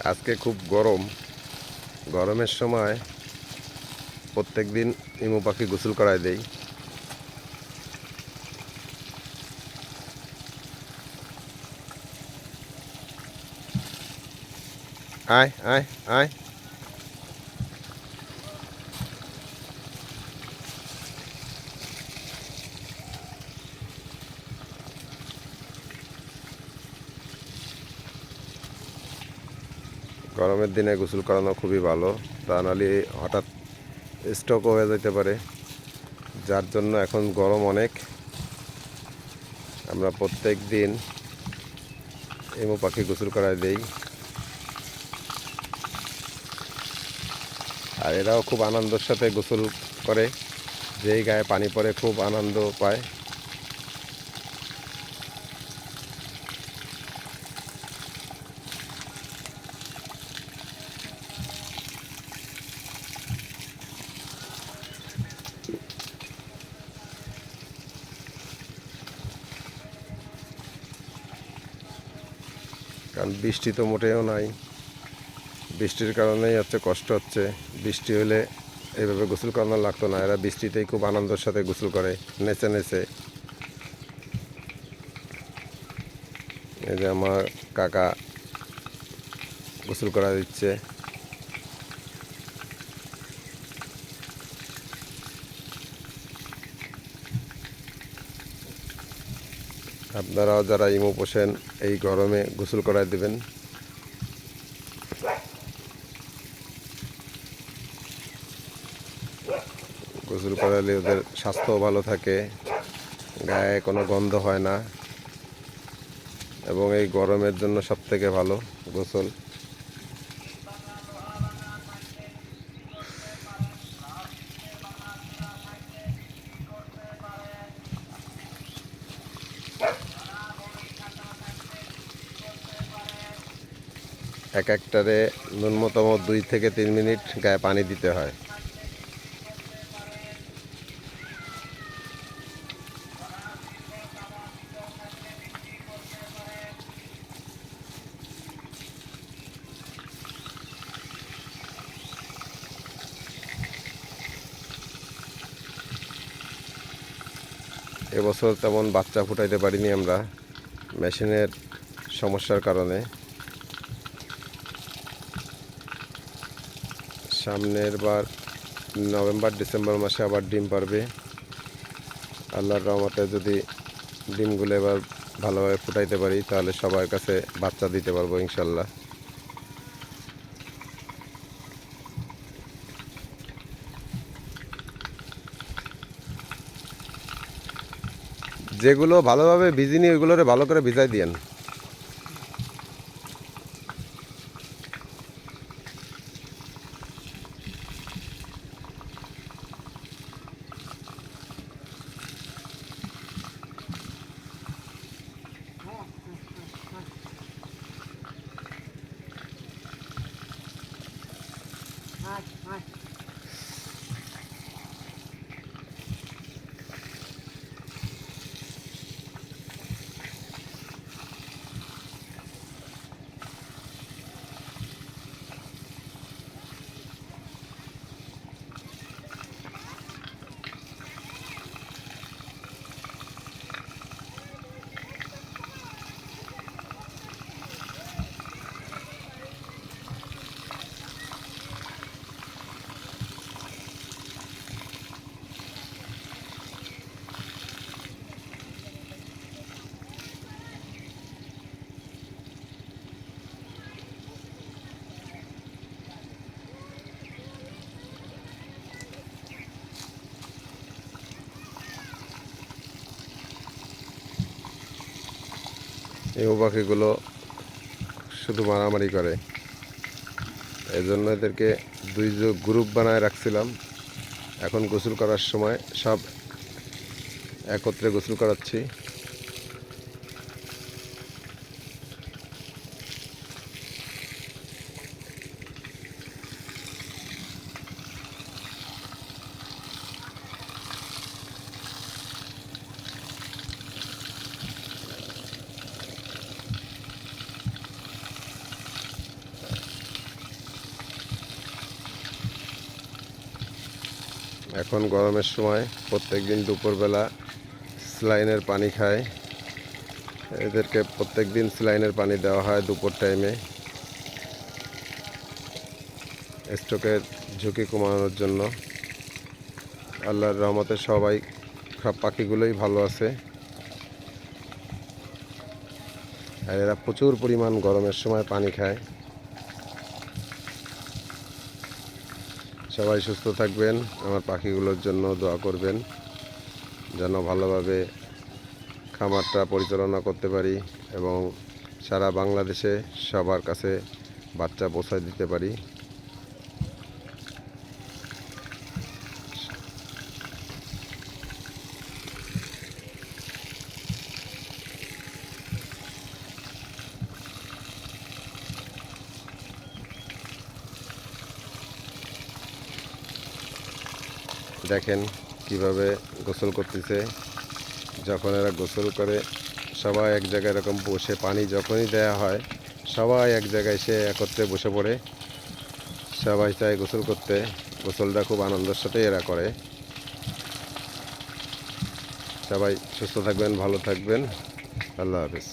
আজকে খুব গরম। গরমের সময় প্রত্যেক দিন ইমু পাখি গোসল করায় দেই। আয় আয় আয়। গরমের দিনে গোসল করানো খুবই ভালো, তা নাহলে হঠাৎ স্ট্রোক হয়ে যেতে পারে। যার জন্য এখন গরম অনেক, আমরা প্রত্যেক দিন ইমু পাখি গোসল করায় দেই। আর এরাও খুব আনন্দের সাথে গোসল করে, যেই গায়ে পানি পড়ে খুব আনন্দ পায়। কারণ বৃষ্টি তো মোটেও নাই, বৃষ্টির কারণেই কষ্ট হচ্ছে। বৃষ্টি হলে এইভাবে গোসল করানো লাগতো না, এরা বৃষ্টিতেই খুব আনন্দের সাথে গোসল করে নেচে নেচে। এই যে আমার কাকা গোসল করা দিচ্ছে। আপনারাও যারা ইমু পোষেন এই গরমে গোসল করায় দেবেন। গোসল করালে ওদের স্বাস্থ্যও ভালো থাকে, গায়ে কোনো গন্ধ হয় না, এবং এই গরমের জন্য সবথেকে ভালো গোসল। এক একটারে ন্যূনতম 2 থেকে 3 মিনিট গায়ে পানি দিতে হয়। এবছর তেমন বাচ্চা ফুটাইতে পারিনি আমরা, মেশিনের সমস্যার কারণে। সামনের বার নভেম্বর ডিসেম্বর মাসে আবার ডিম পারবে। আল্লাহর রহমতে যদি ডিমগুলো এবার ভালোভাবে ফুটাইতে পারি তাহলে সবার কাছে বাচ্চা দিতে পারবো ইনশাল্লাহ। যেগুলো ভালোভাবে ভিজিনি ওইগুলোরে ভালো করে ভিজাই দিয়েন। এই পাখিগুলো শুধু মারামারি করে, এই জন্য এদেরকে 2 গ্রুপ বানায় রাখছিলাম। এখন গোসল করার সময় সব একত্রে গোসল করাচ্ছি। এখন গরমের সময় প্রত্যেক দিন দুপুরবেলা স্যালাইনের পানি খায়। এদেরকে প্রত্যেক দিন স্যালাইনের পানি দেওয়া হয় দুপুর টাইমে, স্ট্রোকের ঝুঁকি কমানোর জন্য। আল্লাহর রহমতে সব পাখিগুলোই ভালো আছে। আর এরা প্রচুর পরিমাণ গরমের সময় পানি খায়। সবাই সুস্থ থাকবেন, আমার পাখিগুলোর জন্য দোয়া করবেন যেন ভালোভাবে খামারটা পরিচালনা করতে পারি এবং সারা বাংলাদেশে সবার কাছে বাচ্চা পৌঁছায় দিতে পারি। দেখেন কিভাবে গোসল করতেছে। যখন এরা গোসল করে সবাই এক জায়গায় এরকম বসে, পানি যখনই দেয়া হয় সবাই এক জায়গায় এসে একত্রে বসে পড়ে, সবাই চায় গোসল করতে। গোসলটা খুব আনন্দের সাথে এরা করে। সবাই সুস্থ থাকবেন, ভালো থাকবেন। আল্লাহ হাফেজ।